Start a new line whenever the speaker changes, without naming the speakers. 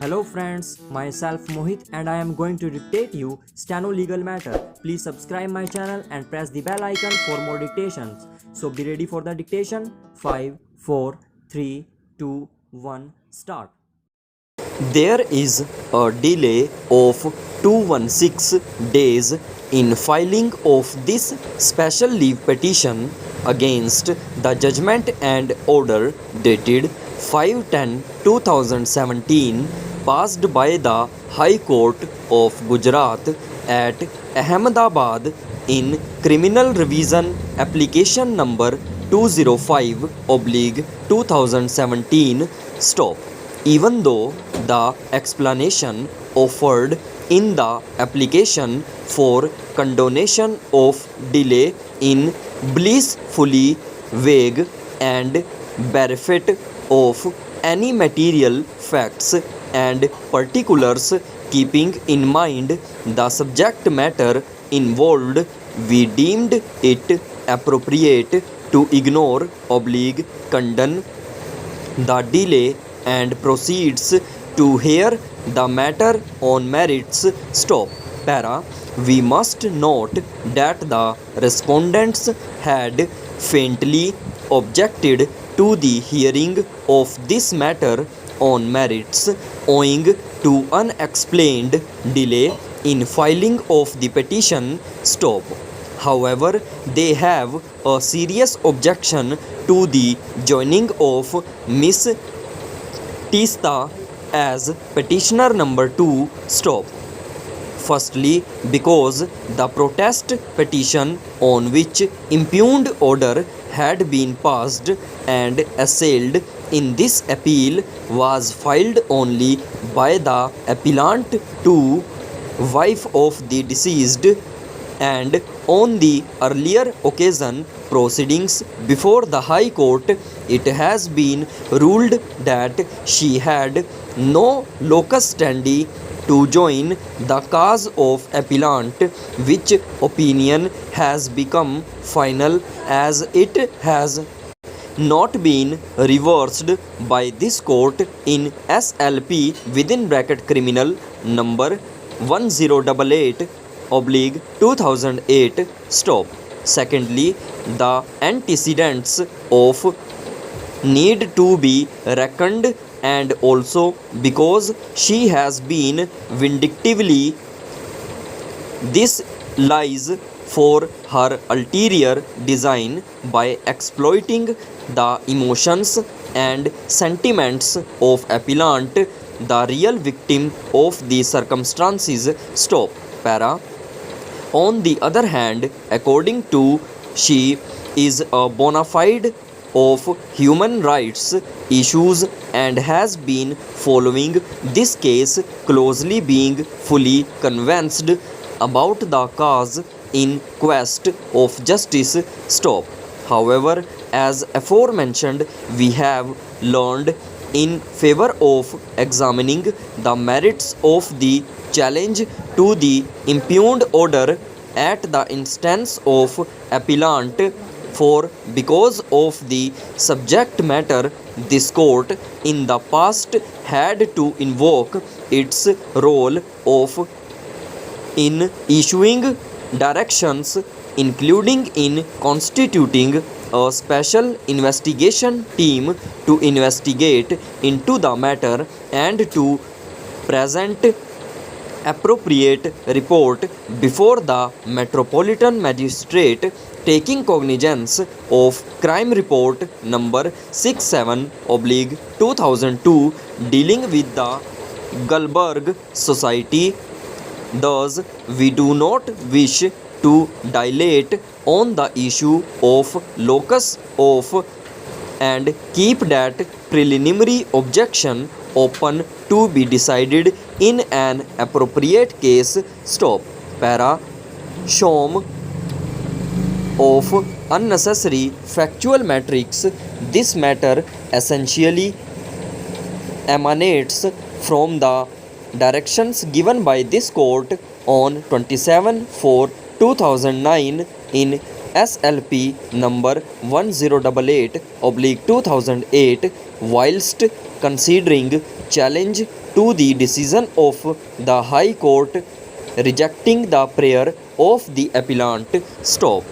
Hello friends, myself Mohit and I am going to dictate you Steno Legal Matter. Please subscribe my channel and press the bell icon for more dictations. So be ready for the dictation. 5, 4, 3, 2, 1, start.
There is a delay of 216 days in filing of this special leave petition against the judgment and order dated 5/10/2017 passed by the High Court of Gujarat at Ahmedabad in criminal revision application number 205/2017 stop. Even though the explanation offered in the application for condonation of delay in blissfully vague and bereft of any material facts and particulars, keeping in mind the subject matter involved, we deemed it appropriate to ignore condone the delay and proceeds to hear the matter on merits. Stop. Para. We must note that the respondents had faintly objected to the hearing of this matter on merits owing to unexplained delay in filing of the petition. Stop. However, they have a serious objection to the joining of Miss Tista as petitioner number 2. Stop. Firstly, because the protest petition on which impugned order had been passed and assailed in this appeal was filed only by the appellant to wife of the deceased, and on the earlier occasion proceedings before the High Court, it has been ruled that she had no locus standi to join the cause of appellant, which opinion has become final as it has not been reversed by this court in SLP criminal number 1088/2008. Stop. Secondly, the antecedents of need to be reckoned, and also because she has been vindictively this lies for her ulterior design by exploiting the emotions and sentiments of appellant, the real victim of the circumstances. Stop. Para. On the other hand, according to she is a bona fide of human rights issues and has been following this case closely, being fully convinced about the cause in quest of justice. Stop. However, as aforementioned, we have learned in favor of examining the merits of the challenge to the impugned order at the instance of appellant, for because of the subject matter this court in the past had to invoke its role of in issuing directions, including in constituting a special investigation team to investigate into the matter and to present appropriate report before the Metropolitan Magistrate, taking cognizance of crime report number 67/2002 dealing with the Gullberg Society. Thus, we do not wish to dilate on the issue of locus of and keep that preliminary objection open to be decided in an appropriate case. Stop. Para. Showm of unnecessary factual matrix. This matter essentially emanates from the directions given by this court on 27/4/2009 in SLP number 1088/2008 whilst considering challenge to the decision of the High Court rejecting the prayer of the appellant. Stop.